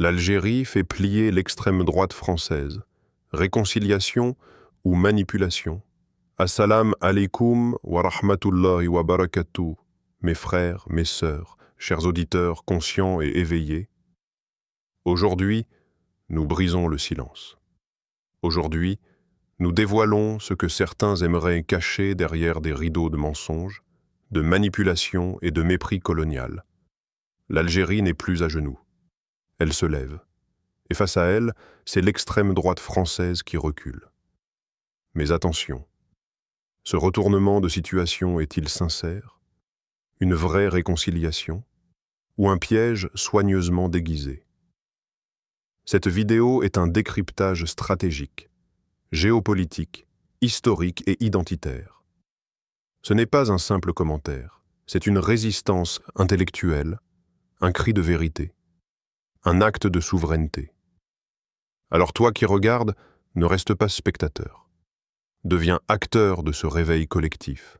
L'Algérie fait plier l'extrême droite française. Réconciliation ou manipulation? Assalam alaikum wa rahmatullahi wa barakatuh, mes frères, mes sœurs, chers auditeurs conscients et éveillés. Aujourd'hui, nous brisons le silence. Aujourd'hui, nous dévoilons ce que certains aimeraient cacher derrière des rideaux de mensonges, de manipulation et de mépris colonial. L'Algérie n'est plus à genoux. Elle se lève. Et face à elle, c'est l'extrême droite française qui recule. Mais attention, ce retournement de situation est-il sincère? Une vraie réconciliation? Ou un piège soigneusement déguisé? Cette vidéo est un décryptage stratégique, géopolitique, historique et identitaire. Ce n'est pas un simple commentaire, c'est une résistance intellectuelle, un cri de vérité, un acte de souveraineté. Alors toi qui regardes, ne reste pas spectateur. Deviens acteur de ce réveil collectif.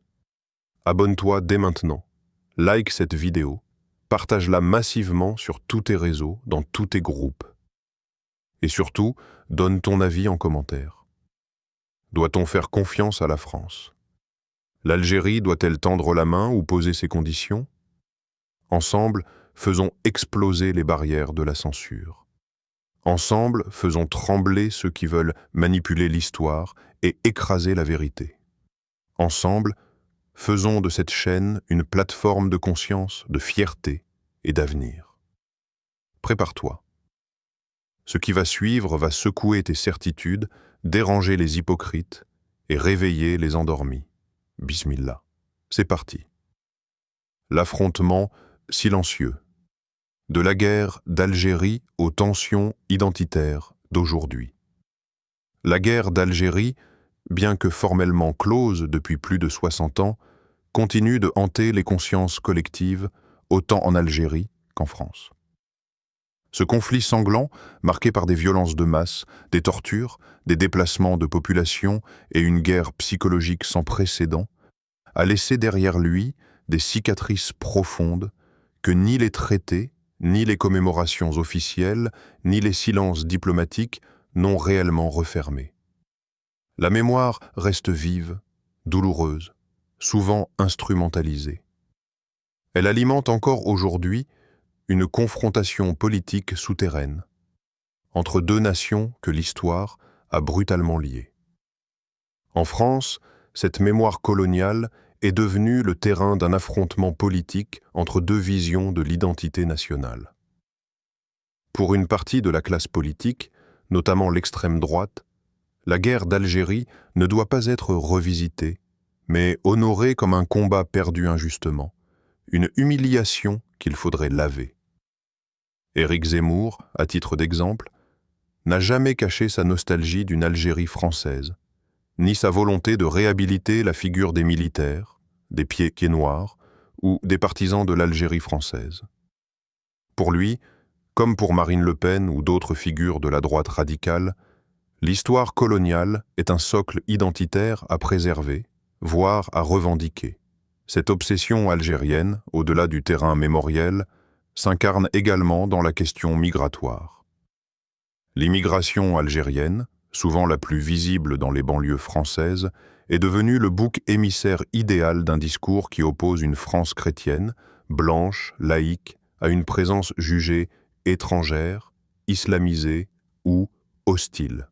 Abonne-toi dès maintenant, like cette vidéo, partage-la massivement sur tous tes réseaux, dans tous tes groupes. Et surtout, donne ton avis en commentaire. Doit-on faire confiance à la France? L'Algérie doit-elle tendre la main ou poser ses conditions? Ensemble, faisons exploser les barrières de la censure. Ensemble, faisons trembler ceux qui veulent manipuler l'histoire et écraser la vérité. Ensemble, faisons de cette chaîne une plateforme de conscience, de fierté et d'avenir. Prépare-toi. Ce qui va suivre va secouer tes certitudes, déranger les hypocrites et réveiller les endormis. Bismillah. C'est parti. L'affrontement silencieux. De la guerre d'Algérie aux tensions identitaires d'aujourd'hui. La guerre d'Algérie, bien que formellement close depuis plus de 60 ans, continue de hanter les consciences collectives, autant en Algérie qu'en France. Ce conflit sanglant, marqué par des violences de masse, des tortures, des déplacements de population et une guerre psychologique sans précédent, a laissé derrière lui des cicatrices profondes que ni les traités, ni les commémorations officielles, ni les silences diplomatiques n'ont réellement refermées. La mémoire reste vive, douloureuse, souvent instrumentalisée. Elle alimente encore aujourd'hui une confrontation politique souterraine entre deux nations que l'histoire a brutalement liées. En France, cette mémoire coloniale est devenue le terrain d'un affrontement politique entre deux visions de l'identité nationale. Pour une partie de la classe politique, notamment l'extrême droite, la guerre d'Algérie ne doit pas être revisitée, mais honorée comme un combat perdu injustement, une humiliation qu'il faudrait laver. Éric Zemmour, à titre d'exemple, n'a jamais caché sa nostalgie d'une Algérie française, ni sa volonté de réhabiliter la figure des militaires, des pieds noirs ou des partisans de l'Algérie française. Pour lui, comme pour Marine Le Pen ou d'autres figures de la droite radicale, l'histoire coloniale est un socle identitaire à préserver, voire à revendiquer. Cette obsession algérienne, au-delà du terrain mémoriel, s'incarne également dans la question migratoire. L'immigration algérienne, souvent la plus visible dans les banlieues françaises, est devenue le bouc émissaire idéal d'un discours qui oppose une France chrétienne, blanche, laïque, à une présence jugée étrangère, islamisée ou hostile.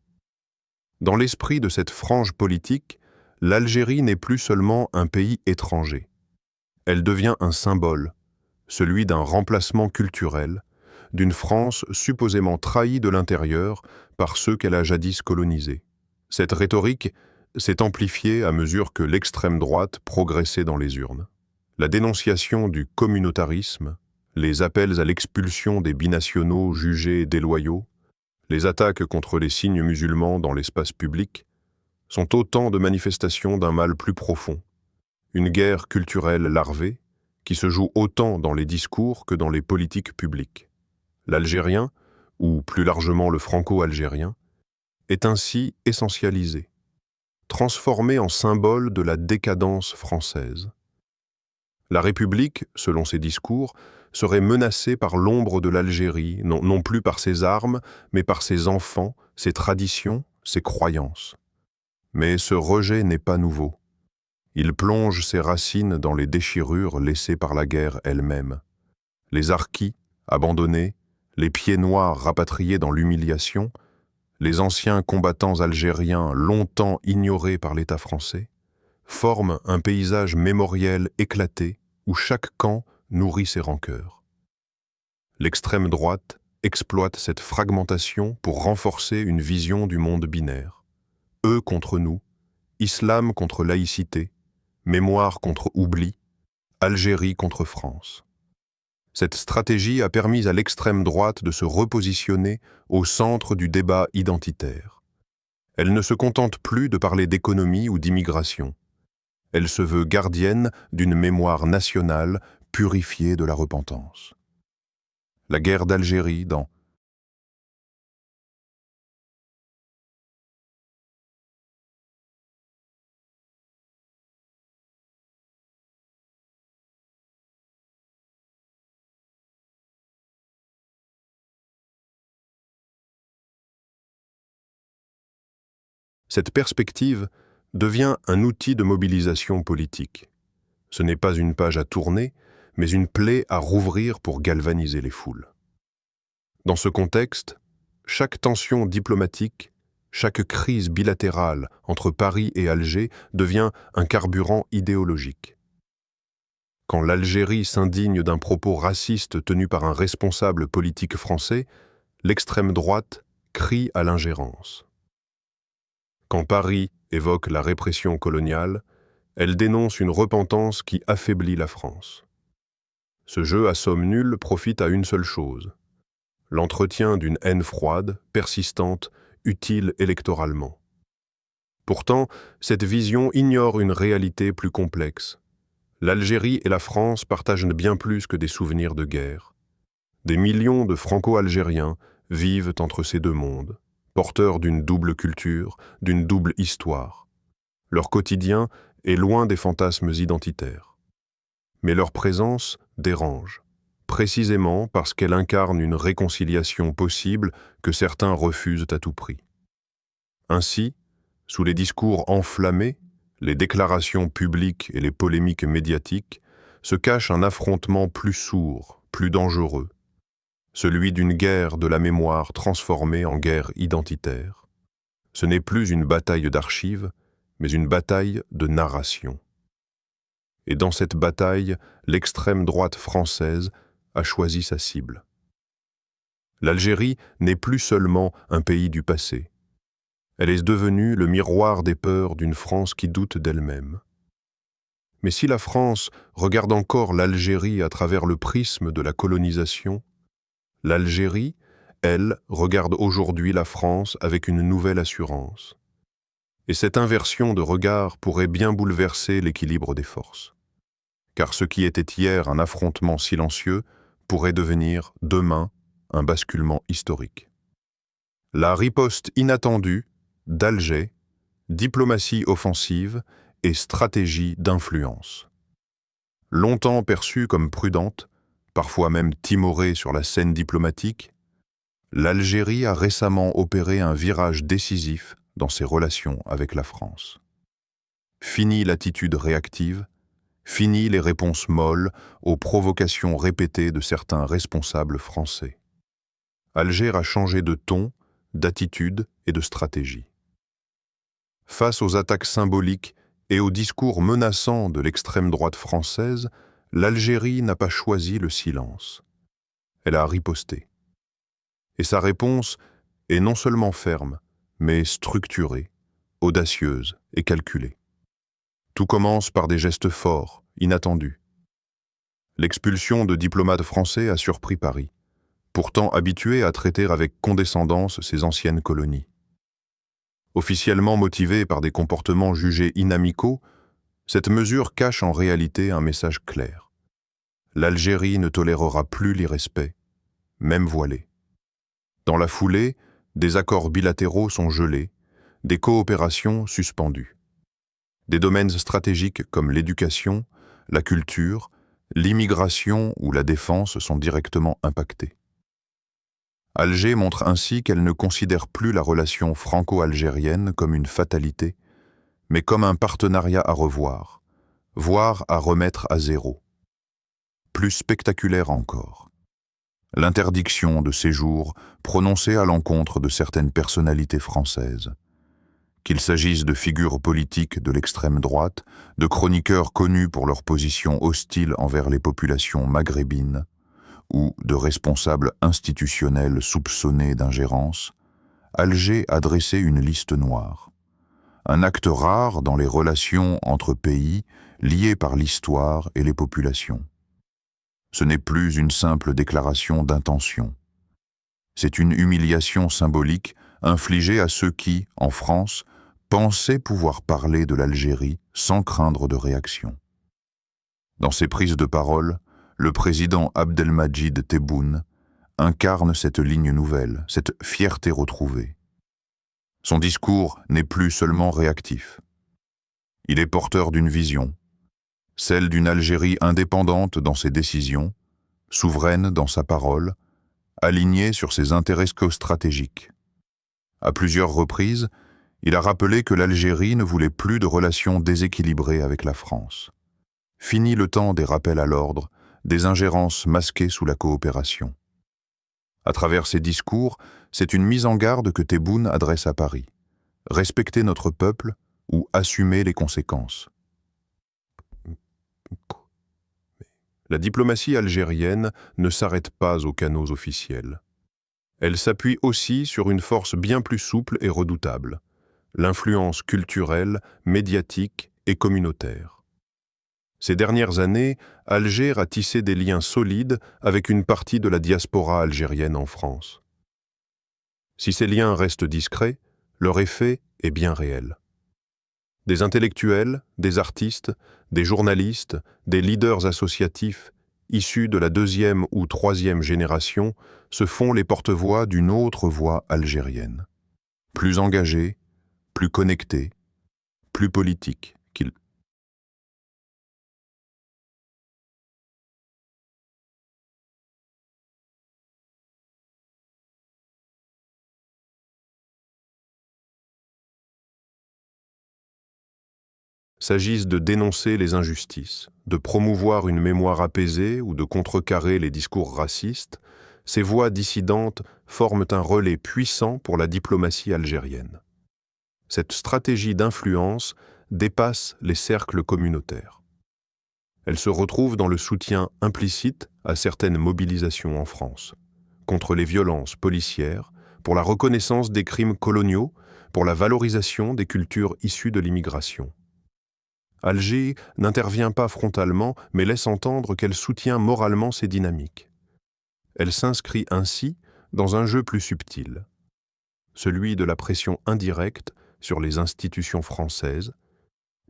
Dans l'esprit de cette frange politique, l'Algérie n'est plus seulement un pays étranger. Elle devient un symbole, celui d'un remplacement culturel, d'une France supposément trahie de l'intérieur par ceux qu'elle a jadis colonisés. Cette rhétorique s'est amplifiée à mesure que l'extrême droite progressait dans les urnes. La dénonciation du communautarisme, les appels à l'expulsion des binationaux jugés déloyaux, les attaques contre les signes musulmans dans l'espace public, sont autant de manifestations d'un mal plus profond, une guerre culturelle larvée qui se joue autant dans les discours que dans les politiques publiques. L'algérien, ou plus largement le franco-algérien, est ainsi essentialisé, transformé en symbole de la décadence française. La République, selon ses discours, serait menacée par l'ombre de l'Algérie, non plus par ses armes, mais par ses enfants, ses traditions, ses croyances. Mais ce rejet n'est pas nouveau. Il plonge ses racines dans les déchirures laissées par la guerre elle-même. Les harkis, abandonnés, les pieds noirs rapatriés dans l'humiliation, les anciens combattants algériens longtemps ignorés par l'État français, forment un paysage mémoriel éclaté où chaque camp nourrit ses rancœurs. L'extrême droite exploite cette fragmentation pour renforcer une vision du monde binaire. Eux contre nous, islam contre laïcité, mémoire contre oubli, Algérie contre France. Cette stratégie a permis à l'extrême droite de se repositionner au centre du débat identitaire. Elle ne se contente plus de parler d'économie ou d'immigration. Elle se veut gardienne d'une mémoire nationale purifiée de la repentance. La guerre d'Algérie dans cette perspective devient un outil de mobilisation politique. Ce n'est pas une page à tourner, mais une plaie à rouvrir pour galvaniser les foules. Dans ce contexte, chaque tension diplomatique, chaque crise bilatérale entre Paris et Alger devient un carburant idéologique. Quand l'Algérie s'indigne d'un propos raciste tenu par un responsable politique français, l'extrême droite crie à l'ingérence. Quand Paris évoque la répression coloniale, elle dénonce une repentance qui affaiblit la France. Ce jeu à somme nulle profite à une seule chose: l'entretien d'une haine froide, persistante, utile électoralement. Pourtant, cette vision ignore une réalité plus complexe. L'Algérie et la France partagent bien plus que des souvenirs de guerre. Des millions de Franco-Algériens vivent entre ces deux mondes, porteurs d'une double culture, d'une double histoire. Leur quotidien est loin des fantasmes identitaires. Mais leur présence dérange, précisément parce qu'elle incarne une réconciliation possible que certains refusent à tout prix. Ainsi, sous les discours enflammés, les déclarations publiques et les polémiques médiatiques, se cache un affrontement plus sourd, plus dangereux, celui d'une guerre de la mémoire transformée en guerre identitaire. Ce n'est plus une bataille d'archives, mais une bataille de narration. Et dans cette bataille, l'extrême droite française a choisi sa cible. L'Algérie n'est plus seulement un pays du passé. Elle est devenue le miroir des peurs d'une France qui doute d'elle-même. Mais si la France regarde encore l'Algérie à travers le prisme de la colonisation, l'Algérie, elle, regarde aujourd'hui la France avec une nouvelle assurance. Et cette inversion de regard pourrait bien bouleverser l'équilibre des forces. Car ce qui était hier un affrontement silencieux pourrait devenir, demain, un basculement historique. La riposte inattendue d'Alger, diplomatie offensive et stratégie d'influence. Longtemps perçue comme prudente, parfois même timorée sur la scène diplomatique, l'Algérie a récemment opéré un virage décisif dans ses relations avec la France. Fini l'attitude réactive, fini les réponses molles aux provocations répétées de certains responsables français. Alger a changé de ton, d'attitude et de stratégie. Face aux attaques symboliques et aux discours menaçants de l'extrême droite française, l'Algérie n'a pas choisi le silence. Elle a riposté. Et sa réponse est non seulement ferme, mais structurée, audacieuse et calculée. Tout commence par des gestes forts, inattendus. L'expulsion de diplomates français a surpris Paris, pourtant habitué à traiter avec condescendance ses anciennes colonies. Officiellement motivée par des comportements jugés inamicaux, cette mesure cache en réalité un message clair. L'Algérie ne tolérera plus l'irrespect, même voilé. Dans la foulée, des accords bilatéraux sont gelés, des coopérations suspendues. Des domaines stratégiques comme l'éducation, la culture, l'immigration ou la défense sont directement impactés. Alger montre ainsi qu'elle ne considère plus la relation franco-algérienne comme une fatalité, mais comme un partenariat à revoir, voire à remettre à zéro. Plus spectaculaire encore, l'interdiction de séjour prononcée à l'encontre de certaines personnalités françaises. Qu'il s'agisse de figures politiques de l'extrême droite, de chroniqueurs connus pour leur position hostile envers les populations maghrébines, ou de responsables institutionnels soupçonnés d'ingérence, Alger a dressé une liste noire. Un acte rare dans les relations entre pays liés par l'histoire et les populations. Ce n'est plus une simple déclaration d'intention. C'est une humiliation symbolique infligée à ceux qui, en France, pensaient pouvoir parler de l'Algérie sans craindre de réaction. Dans ses prises de parole, le président Abdelmadjid Tebboune incarne cette ligne nouvelle, cette fierté retrouvée. Son discours n'est plus seulement réactif. Il est porteur d'une vision, celle d'une Algérie indépendante dans ses décisions, souveraine dans sa parole, alignée sur ses intérêts stratégiques. À plusieurs reprises, il a rappelé que l'Algérie ne voulait plus de relations déséquilibrées avec la France. Fini le temps des rappels à l'ordre, des ingérences masquées sous la coopération. À travers ses discours, c'est une mise en garde que Tebboune adresse à Paris. Respecter notre peuple ou assumer les conséquences. La diplomatie algérienne ne s'arrête pas aux canaux officiels. Elle s'appuie aussi sur une force bien plus souple et redoutable, l'influence culturelle, médiatique et communautaire. Ces dernières années, Alger a tissé des liens solides avec une partie de la diaspora algérienne en France. Si ces liens restent discrets, leur effet est bien réel. Des intellectuels, des artistes, des journalistes, des leaders associatifs, issus de la 2e ou 3e génération, se font les porte-voix d'une autre voix algérienne. Plus engagée, plus connectée, plus politique qu'ils. S'agisse de dénoncer les injustices, de promouvoir une mémoire apaisée ou de contrecarrer les discours racistes, ces voix dissidentes forment un relais puissant pour la diplomatie algérienne. Cette stratégie d'influence dépasse les cercles communautaires. Elle se retrouve dans le soutien implicite à certaines mobilisations en France, contre les violences policières, pour la reconnaissance des crimes coloniaux, pour la valorisation des cultures issues de l'immigration. Alger n'intervient pas frontalement, mais laisse entendre qu'elle soutient moralement ces dynamiques. Elle s'inscrit ainsi dans un jeu plus subtil, celui de la pression indirecte sur les institutions françaises,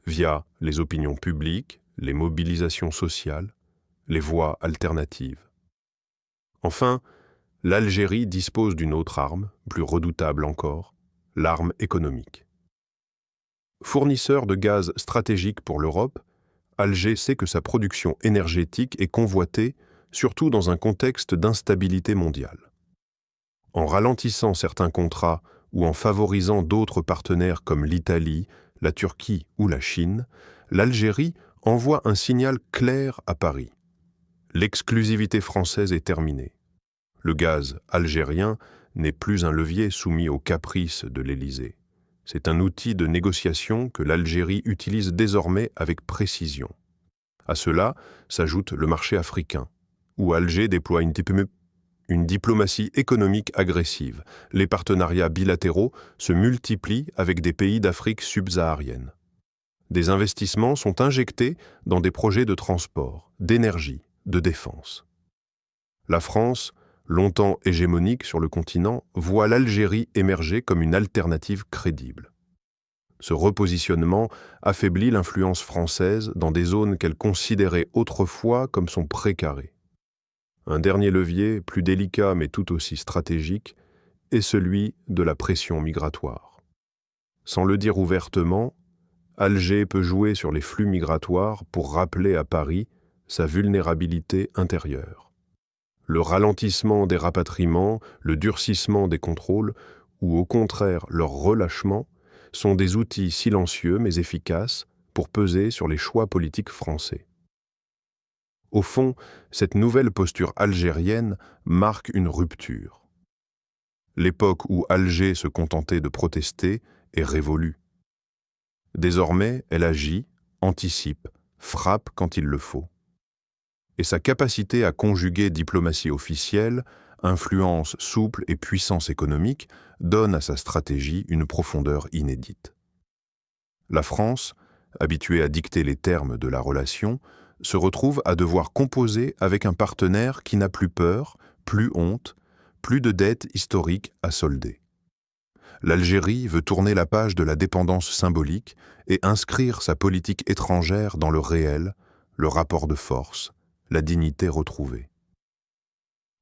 via les opinions publiques, les mobilisations sociales, les voies alternatives. Enfin, l'Algérie dispose d'une autre arme, plus redoutable encore, l'arme économique. Fournisseur de gaz stratégique pour l'Europe, Alger sait que sa production énergétique est convoitée, surtout dans un contexte d'instabilité mondiale. En ralentissant certains contrats ou en favorisant d'autres partenaires comme l'Italie, la Turquie ou la Chine, l'Algérie envoie un signal clair à Paris. L'exclusivité française est terminée. Le gaz algérien n'est plus un levier soumis aux caprices de l'Élysée. C'est un outil de négociation que l'Algérie utilise désormais avec précision. À cela s'ajoute le marché africain, où Alger déploie une diplomatie économique agressive. Les partenariats bilatéraux se multiplient avec des pays d'Afrique subsaharienne. Des investissements sont injectés dans des projets de transport, d'énergie, de défense. La France, longtemps hégémonique sur le continent, voit l'Algérie émerger comme une alternative crédible. Ce repositionnement affaiblit l'influence française dans des zones qu'elle considérait autrefois comme son précaré. Un dernier levier, plus délicat mais tout aussi stratégique, est celui de la pression migratoire. Sans le dire ouvertement, Alger peut jouer sur les flux migratoires pour rappeler à Paris sa vulnérabilité intérieure. Le ralentissement des rapatriements, le durcissement des contrôles, ou au contraire leur relâchement, sont des outils silencieux mais efficaces pour peser sur les choix politiques français. Au fond, cette nouvelle posture algérienne marque une rupture. L'époque où Alger se contentait de protester est révolue. Désormais, elle agit, anticipe, frappe quand il le faut. Et sa capacité à conjuguer diplomatie officielle, influence souple et puissance économique donne à sa stratégie une profondeur inédite. La France, habituée à dicter les termes de la relation, se retrouve à devoir composer avec un partenaire qui n'a plus peur, plus honte, plus de dettes historiques à solder. L'Algérie veut tourner la page de la dépendance symbolique et inscrire sa politique étrangère dans le réel, le rapport de force, la dignité retrouvée.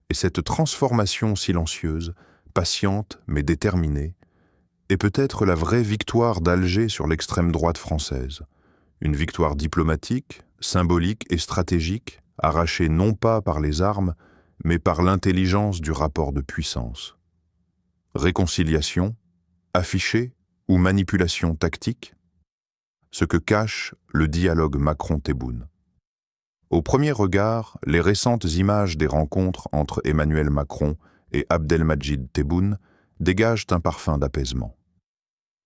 Et cette transformation silencieuse, patiente mais déterminée, est peut-être la vraie victoire d'Alger sur l'extrême droite française. Une victoire diplomatique, symbolique et stratégique, arrachée non pas par les armes, mais par l'intelligence du rapport de puissance. Réconciliation, affichée ou manipulation tactique, ce que cache le dialogue Macron-Tebboune. Au premier regard, les récentes images des rencontres entre Emmanuel Macron et Abdelmadjid Tebboune dégagent un parfum d'apaisement.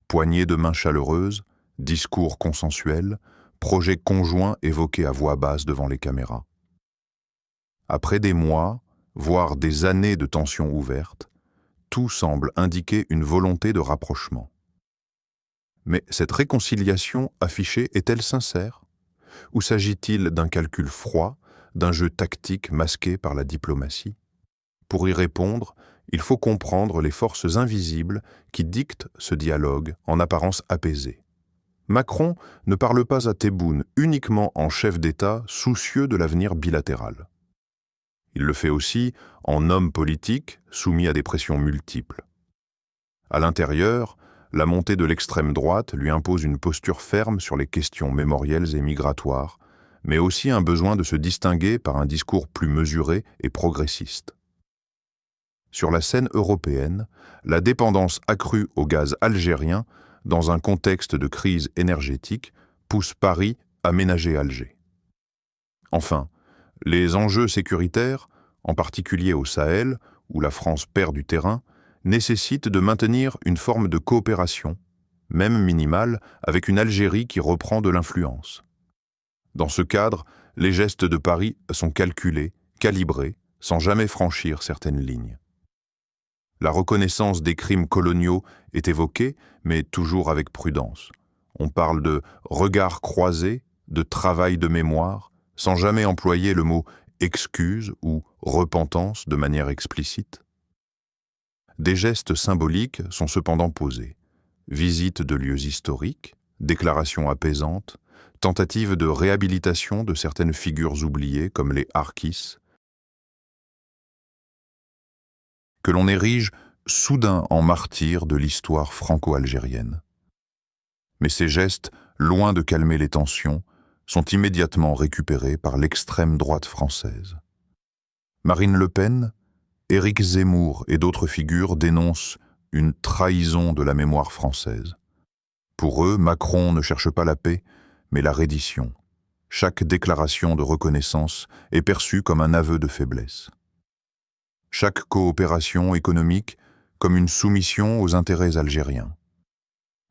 Poignées de mains chaleureuses, discours consensuels, projets conjoints évoqués à voix basse devant les caméras. Après des mois, voire des années de tensions ouvertes, tout semble indiquer une volonté de rapprochement. Mais cette réconciliation affichée est-elle sincère? Ou s'agit-il d'un calcul froid, d'un jeu tactique masqué par la diplomatie? Pour y répondre, il faut comprendre les forces invisibles qui dictent ce dialogue en apparence apaisé. Macron ne parle pas à Tebboune uniquement en chef d'État soucieux de l'avenir bilatéral. Il le fait aussi en homme politique soumis à des pressions multiples. À l'intérieur, la montée de l'extrême droite lui impose une posture ferme sur les questions mémorielles et migratoires, mais aussi un besoin de se distinguer par un discours plus mesuré et progressiste. Sur la scène européenne, la dépendance accrue au gaz algérien, dans un contexte de crise énergétique, pousse Paris à ménager Alger. Enfin, les enjeux sécuritaires, en particulier au Sahel, où la France perd du terrain, nécessitent de maintenir une forme de coopération, même minimale, avec une Algérie qui reprend de l'influence. Dans ce cadre, les gestes de Paris sont calculés, calibrés, sans jamais franchir certaines lignes. La reconnaissance des crimes coloniaux est évoquée, mais toujours avec prudence. On parle de regard croisé, de travail de mémoire, sans jamais employer le mot excuse ou repentance de manière explicite. Des gestes symboliques sont cependant posés. Visite de lieux historiques, déclarations apaisantes, tentatives de réhabilitation de certaines figures oubliées comme les harkis, que l'on érige soudain en martyrs de l'histoire franco-algérienne. Mais ces gestes, loin de calmer les tensions, sont immédiatement récupérés par l'extrême droite française. Marine Le Pen, Éric Zemmour et d'autres figures dénoncent une trahison de la mémoire française. Pour eux, Macron ne cherche pas la paix, mais la reddition. Chaque déclaration de reconnaissance est perçue comme un aveu de faiblesse. Chaque coopération économique comme une soumission aux intérêts algériens.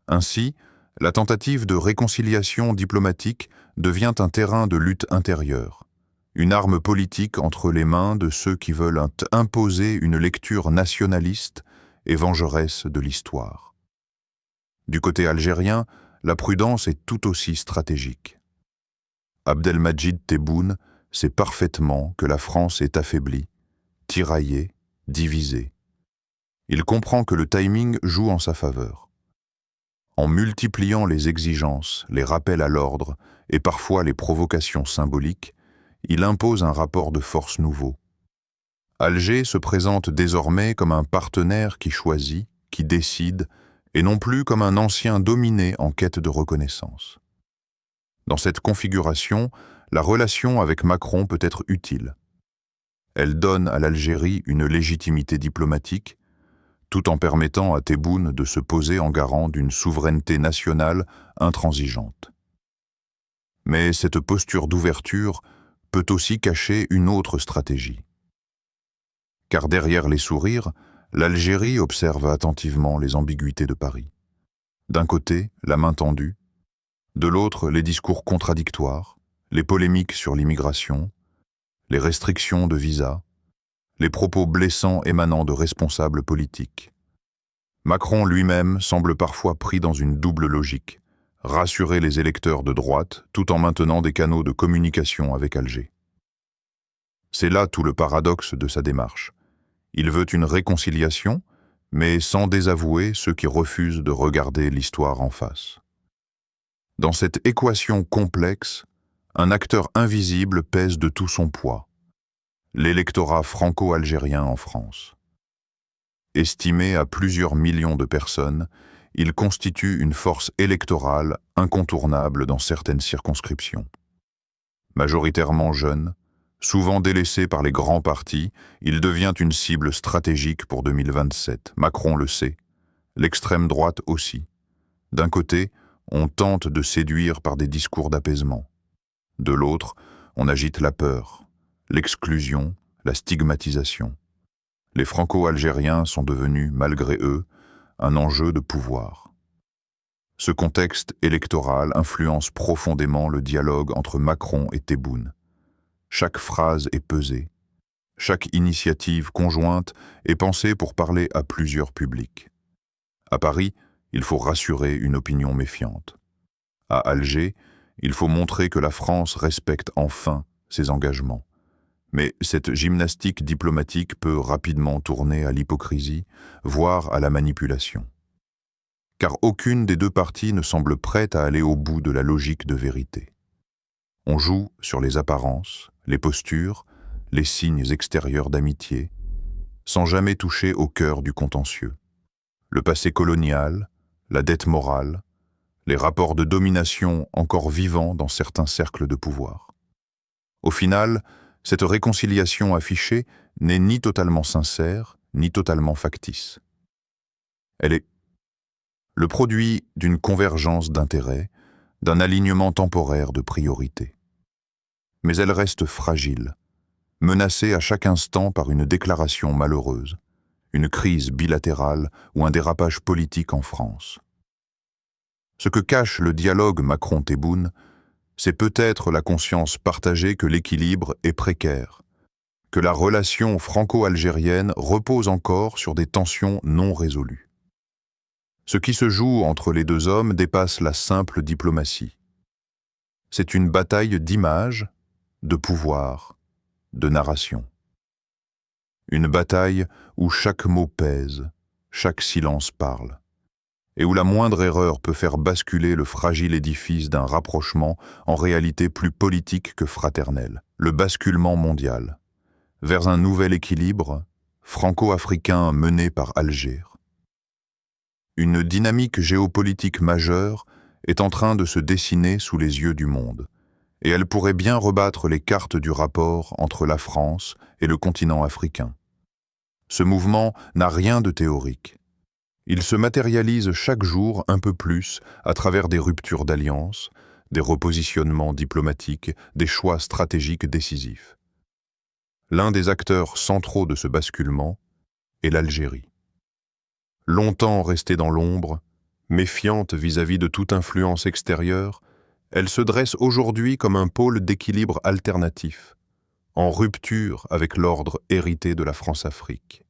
Ainsi, la tentative de réconciliation diplomatique devient un terrain de lutte intérieure, une arme politique entre les mains de ceux qui veulent imposer une lecture nationaliste et vengeresse de l'histoire. Du côté algérien, la prudence est tout aussi stratégique. Abdelmadjid Tebboune sait parfaitement que la France est affaiblie, tiraillée, divisée. Il comprend que le timing joue en sa faveur. En multipliant les exigences, les rappels à l'ordre et parfois les provocations symboliques, il impose un rapport de force nouveau. Alger se présente désormais comme un partenaire qui choisit, qui décide, et non plus comme un ancien dominé en quête de reconnaissance. Dans cette configuration, la relation avec Macron peut être utile. Elle donne à l'Algérie une légitimité diplomatique, tout en permettant à Tebboune de se poser en garant d'une souveraineté nationale intransigeante. Mais cette posture d'ouverture peut aussi cacher une autre stratégie. Car derrière les sourires, l'Algérie observe attentivement les ambiguïtés de Paris. D'un côté, la main tendue, de l'autre, les discours contradictoires, les polémiques sur l'immigration, les restrictions de visa, les propos blessants émanant de responsables politiques. Macron lui-même semble parfois pris dans une double logique, rassurer les électeurs de droite tout en maintenant des canaux de communication avec Alger. C'est là tout le paradoxe de sa démarche. Il veut une réconciliation, mais sans désavouer ceux qui refusent de regarder l'histoire en face. Dans cette équation complexe, un acteur invisible pèse de tout son poids, l'électorat franco-algérien en France. Estimé à plusieurs millions de personnes, il constitue une force électorale incontournable dans certaines circonscriptions. Majoritairement jeune, souvent délaissé par les grands partis, il devient une cible stratégique pour 2027. Macron le sait, l'extrême droite aussi. D'un côté, on tente de séduire par des discours d'apaisement. De l'autre, on agite la peur, l'exclusion, la stigmatisation. Les franco-algériens sont devenus, malgré eux, un enjeu de pouvoir. Ce contexte électoral influence profondément le dialogue entre Macron et Tebboune. Chaque phrase est pesée. Chaque initiative conjointe est pensée pour parler à plusieurs publics. À Paris, il faut rassurer une opinion méfiante. À Alger, il faut montrer que la France respecte enfin ses engagements. Mais cette gymnastique diplomatique peut rapidement tourner à l'hypocrisie, voire à la manipulation. Car aucune des deux parties ne semble prête à aller au bout de la logique de vérité. On joue sur les apparences, les postures, les signes extérieurs d'amitié, sans jamais toucher au cœur du contentieux. Le passé colonial, la dette morale, les rapports de domination encore vivants dans certains cercles de pouvoir. Au final, cette réconciliation affichée n'est ni totalement sincère, ni totalement factice. Elle est le produit d'une convergence d'intérêts, d'un alignement temporaire de priorités. Mais elle reste fragile, menacée à chaque instant par une déclaration malheureuse, une crise bilatérale ou un dérapage politique en France. Ce que cache le dialogue Macron-Tebboune, c'est peut-être la conscience partagée que l'équilibre est précaire, que la relation franco-algérienne repose encore sur des tensions non résolues. Ce qui se joue entre les deux hommes dépasse la simple diplomatie. C'est une bataille d'images, de pouvoir, de narration. Une bataille où chaque mot pèse, chaque silence parle, et où la moindre erreur peut faire basculer le fragile édifice d'un rapprochement en réalité plus politique que fraternel, le basculement mondial, vers un nouvel équilibre franco-africain mené par Alger. Une dynamique géopolitique majeure est en train de se dessiner sous les yeux du monde, et elle pourrait bien rebattre les cartes du rapport entre la France et le continent africain. Ce mouvement n'a rien de théorique. Il se matérialise chaque jour un peu plus à travers des ruptures d'alliances, des repositionnements diplomatiques, des choix stratégiques décisifs. L'un des acteurs centraux de ce basculement est l'Algérie. Longtemps restée dans l'ombre, méfiante vis-à-vis de toute influence extérieure, elle se dresse aujourd'hui comme un pôle d'équilibre alternatif, en rupture avec l'ordre hérité de la France-Afrique.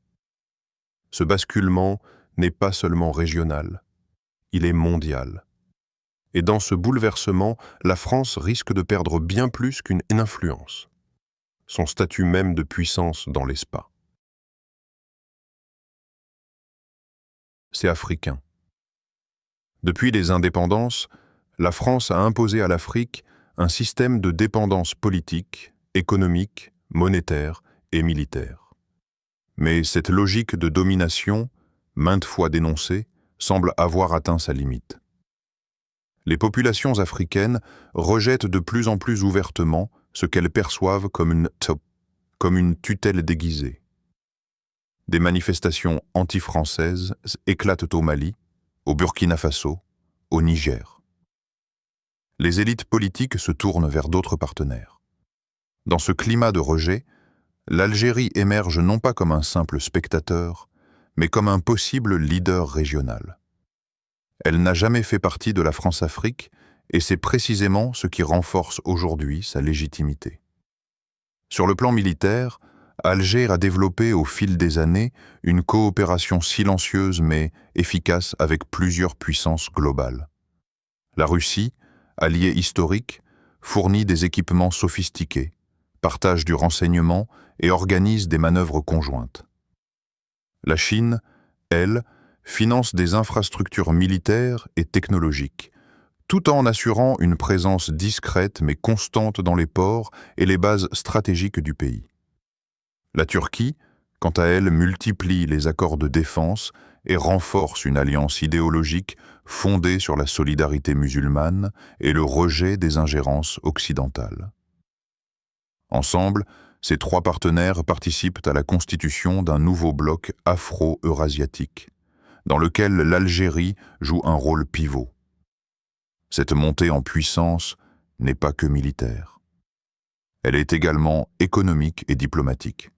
Ce basculement n'est pas seulement régional, il est mondial. Et dans ce bouleversement, la France risque de perdre bien plus qu'une influence, son statut même de puissance dans l'espace. C'est africain. Depuis les indépendances, la France a imposé à l'Afrique un système de dépendance politique, économique, monétaire et militaire. Mais cette logique de domination, maintes fois dénoncée, semble avoir atteint sa limite. les populations africaines rejettent de plus en plus ouvertement ce qu'elles perçoivent comme une tutelle déguisée. Des manifestations anti-françaises éclatent au Mali, au Burkina Faso, au Niger. Les élites politiques se tournent vers d'autres partenaires. Dans ce climat de rejet, l'Algérie émerge non pas comme un simple spectateur, mais comme un possible leader régional. Elle n'a jamais fait partie de la France-Afrique et c'est précisément ce qui renforce aujourd'hui sa légitimité. Sur le plan militaire, Alger a développé au fil des années une coopération silencieuse mais efficace avec plusieurs puissances globales. La Russie, alliée historique, fournit des équipements sophistiqués, partage du renseignement et organise des manœuvres conjointes. La Chine, elle, finance des infrastructures militaires et technologiques, tout en assurant une présence discrète mais constante dans les ports et les bases stratégiques du pays. La Turquie, quant à elle, multiplie les accords de défense et renforce une alliance idéologique fondée sur la solidarité musulmane et le rejet des ingérences occidentales. Ensemble, ces trois partenaires participent à la constitution d'un nouveau bloc afro-eurasiatique, dans lequel l'Algérie joue un rôle pivot. Cette montée en puissance n'est pas que militaire. Elle est également économique et diplomatique.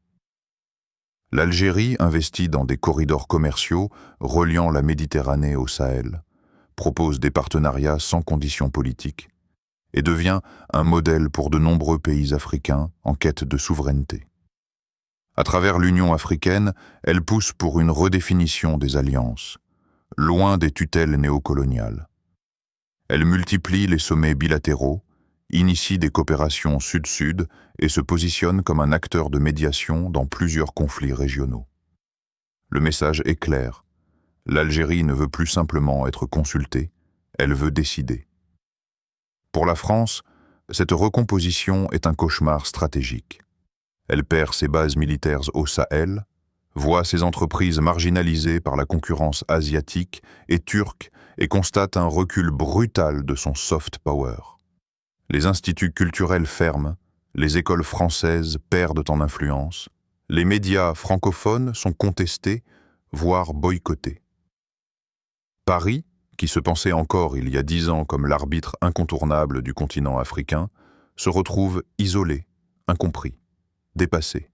L'Algérie investit dans des corridors commerciaux reliant la Méditerranée au Sahel, propose des partenariats sans conditions politiques et devient un modèle pour de nombreux pays africains en quête de souveraineté. À travers l'Union africaine, elle pousse pour une redéfinition des alliances, loin des tutelles néocoloniales. Elle multiplie les sommets bilatéraux, initie des coopérations sud-sud et se positionne comme un acteur de médiation dans plusieurs conflits régionaux. Le message est clair. L'Algérie ne veut plus simplement être consultée, elle veut décider. Pour la France, cette recomposition est un cauchemar stratégique. Elle perd ses bases militaires au Sahel, voit ses entreprises marginalisées par la concurrence asiatique et turque et constate un recul brutal de son soft power. Les instituts culturels ferment, les écoles françaises perdent en influence, les médias francophones sont contestés, voire boycottés. Paris, qui se pensait encore il y a 10 ans comme l'arbitre incontournable du continent africain, se retrouve isolé, incompris, dépassé.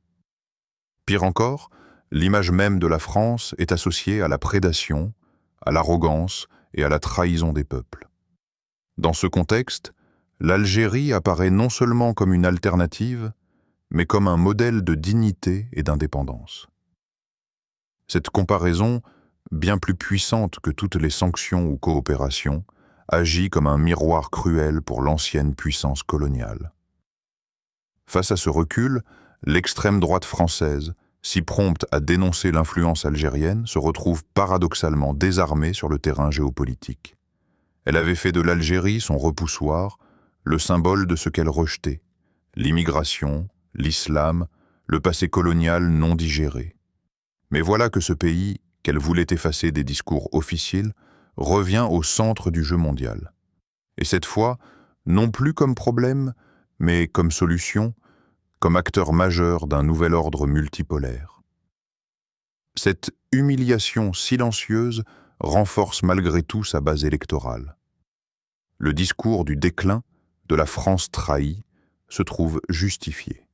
Pire encore, l'image même de la France est associée à la prédation, à l'arrogance et à la trahison des peuples. Dans ce contexte, l'Algérie apparaît non seulement comme une alternative, mais comme un modèle de dignité et d'indépendance. Cette comparaison, bien plus puissante que toutes les sanctions ou coopérations, agit comme un miroir cruel pour l'ancienne puissance coloniale. Face à ce recul, l'extrême droite française, si prompte à dénoncer l'influence algérienne, se retrouve paradoxalement désarmée sur le terrain géopolitique. Elle avait fait de l'Algérie son repoussoir, le symbole de ce qu'elle rejetait, l'immigration, l'islam, le passé colonial non digéré. Mais voilà que ce pays, qu'elle voulait effacer des discours officiels, revient au centre du jeu mondial. Et cette fois, non plus comme problème, mais comme solution, comme acteur majeur d'un nouvel ordre multipolaire. Cette humiliation silencieuse renforce malgré tout sa base électorale. Le discours du déclin, de la France trahie, se trouve justifié.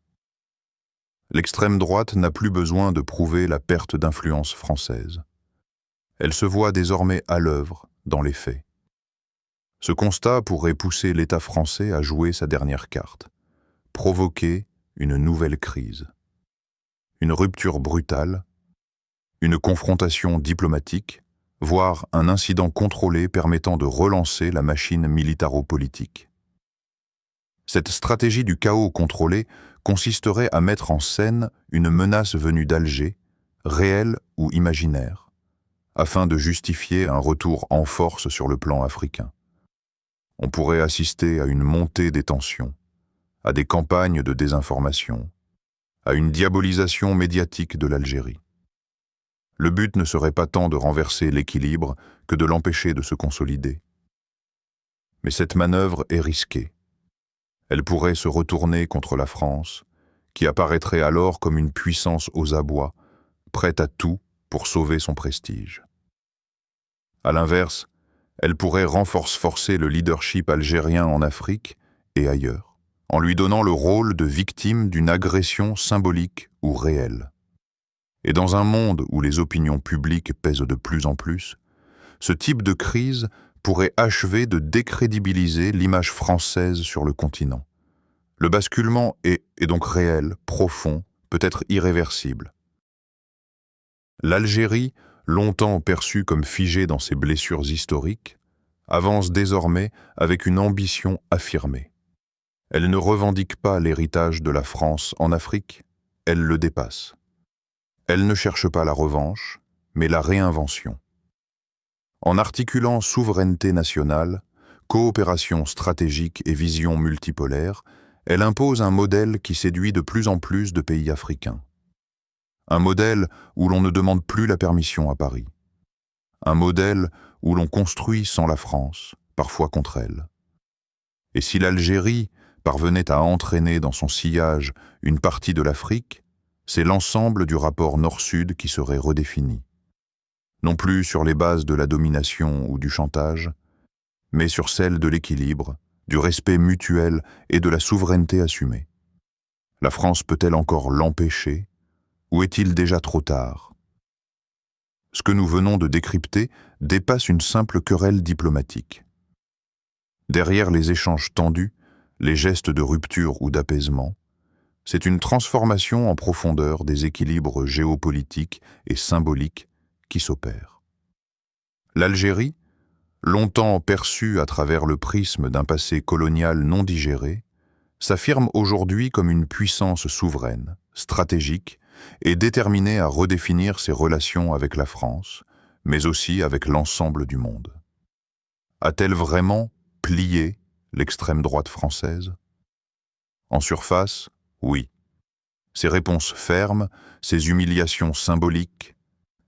L'extrême droite n'a plus besoin de prouver la perte d'influence française. Elle se voit désormais à l'œuvre dans les faits. Ce constat pourrait pousser l'État français à jouer sa dernière carte, provoquer une nouvelle crise. Une rupture brutale, une confrontation diplomatique, voire un incident contrôlé permettant de relancer la machine militaro-politique. Cette stratégie du chaos contrôlé consisterait à mettre en scène une menace venue d'Alger, réelle ou imaginaire, afin de justifier un retour en force sur le plan africain. On pourrait assister à une montée des tensions, à des campagnes de désinformation, à une diabolisation médiatique de l'Algérie. Le but ne serait pas tant de renverser l'équilibre que de l'empêcher de se consolider. Mais cette manœuvre est risquée. Elle pourrait se retourner contre la France, qui apparaîtrait alors comme une puissance aux abois, prête à tout pour sauver son prestige. À l'inverse, elle pourrait forcer le leadership algérien en Afrique et ailleurs, en lui donnant le rôle de victime d'une agression symbolique ou réelle. Et dans un monde où les opinions publiques pèsent de plus en plus, ce type de crise pourrait achever de décrédibiliser l'image française sur le continent. Le basculement est donc réel, profond, peut-être irréversible. L'Algérie, longtemps perçue comme figée dans ses blessures historiques, avance désormais avec une ambition affirmée. Elle ne revendique pas l'héritage de la France en Afrique, elle le dépasse. Elle ne cherche pas la revanche, mais la réinvention. En articulant souveraineté nationale, coopération stratégique et vision multipolaire, elle impose un modèle qui séduit de plus en plus de pays africains. Un modèle où l'on ne demande plus la permission à Paris. Un modèle où l'on construit sans la France, parfois contre elle. Et si l'Algérie parvenait à entraîner dans son sillage une partie de l'Afrique, c'est l'ensemble du rapport Nord-Sud qui serait redéfini. Non plus sur les bases de la domination ou du chantage, mais sur celles de l'équilibre, du respect mutuel et de la souveraineté assumée. La France peut-elle encore l'empêcher, ou est-il déjà trop tard? Ce que nous venons de décrypter dépasse une simple querelle diplomatique. Derrière les échanges tendus, les gestes de rupture ou d'apaisement, c'est une transformation en profondeur des équilibres géopolitiques et symboliques qui s'opèrent. L'Algérie, longtemps perçue à travers le prisme d'un passé colonial non digéré, s'affirme aujourd'hui comme une puissance souveraine, stratégique et déterminée à redéfinir ses relations avec la France, mais aussi avec l'ensemble du monde. A-t-elle vraiment plié l'extrême droite française? En surface, oui. Ses réponses fermes, ses humiliations symboliques,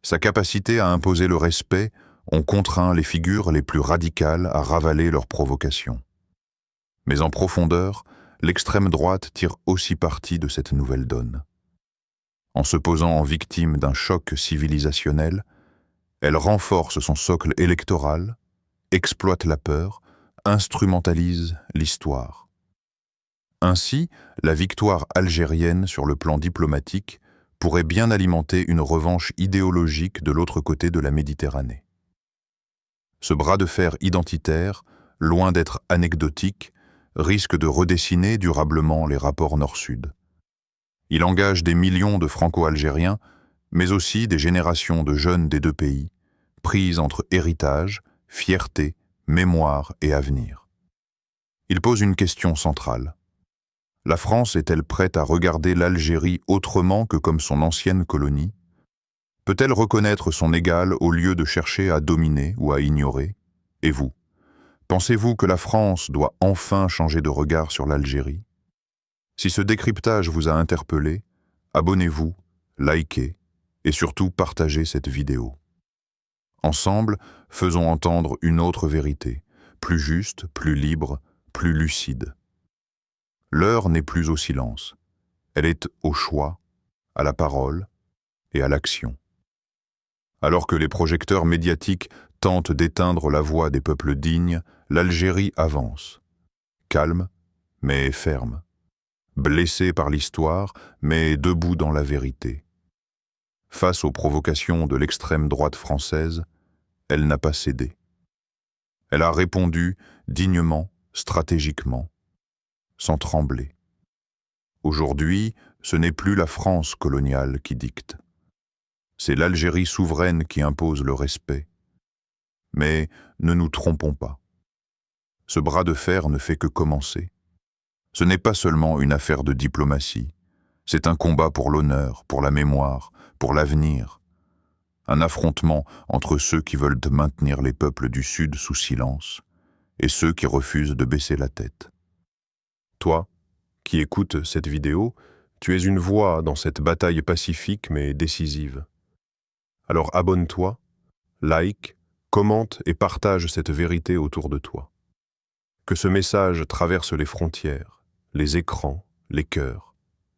sa capacité à imposer le respect ont contraint les figures les plus radicales à ravaler leurs provocations. Mais en profondeur, l'extrême droite tire aussi parti de cette nouvelle donne. En se posant en victime d'un choc civilisationnel, elle renforce son socle électoral, exploite la peur, instrumentalise l'histoire. Ainsi, la victoire algérienne sur le plan diplomatique pourrait bien alimenter une revanche idéologique de l'autre côté de la Méditerranée. Ce bras de fer identitaire, loin d'être anecdotique, risque de redessiner durablement les rapports Nord-Sud. Il engage des millions de Franco-Algériens, mais aussi des générations de jeunes des deux pays, prises entre héritage, fierté, mémoire et avenir. Il pose une question centrale. La France est-elle prête à regarder l'Algérie autrement que comme son ancienne colonie? Peut-elle reconnaître son égal au lieu de chercher à dominer ou à ignorer? Et vous? Pensez-vous que la France doit enfin changer de regard sur l'Algérie? Si ce décryptage vous a interpellé, abonnez-vous, likez et surtout partagez cette vidéo. Ensemble, faisons entendre une autre vérité, plus juste, plus libre, plus lucide. L'heure n'est plus au silence, elle est au choix, à la parole et à l'action. Alors que les projecteurs médiatiques tentent d'éteindre la voix des peuples dignes, l'Algérie avance, calme mais ferme, blessée par l'histoire mais debout dans la vérité. Face aux provocations de l'extrême droite française, elle n'a pas cédé. Elle a répondu dignement, stratégiquement, sans trembler. Aujourd'hui, ce n'est plus la France coloniale qui dicte. C'est l'Algérie souveraine qui impose le respect. Mais ne nous trompons pas. Ce bras de fer ne fait que commencer. Ce n'est pas seulement une affaire de diplomatie. C'est un combat pour l'honneur, pour la mémoire, pour l'avenir. Un affrontement entre ceux qui veulent maintenir les peuples du Sud sous silence et ceux qui refusent de baisser la tête. Toi, qui écoutes cette vidéo, tu es une voix dans cette bataille pacifique mais décisive. Alors abonne-toi, like, commente et partage cette vérité autour de toi. Que ce message traverse les frontières, les écrans, les cœurs,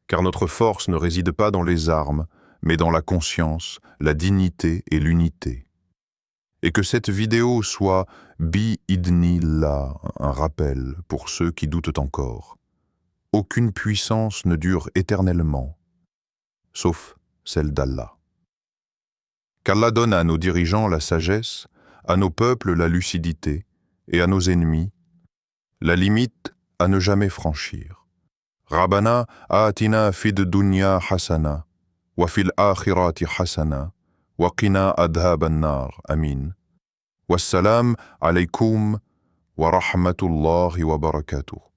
car notre force ne réside pas dans les armes, mais dans la conscience, la dignité et l'unité. Et que cette vidéo soit bi-idnillah, un rappel pour ceux qui doutent encore. Aucune puissance ne dure éternellement, sauf celle d'Allah. Qu'Allah donne à nos dirigeants la sagesse, à nos peuples la lucidité, et à nos ennemis la limite à ne jamais franchir. Rabbana atina fid dunya hasana, wa fil akhirati hasana, wa qina adhaban nar. Amin. Wassalam alaykum wa rahmatullahi wa barakatuh.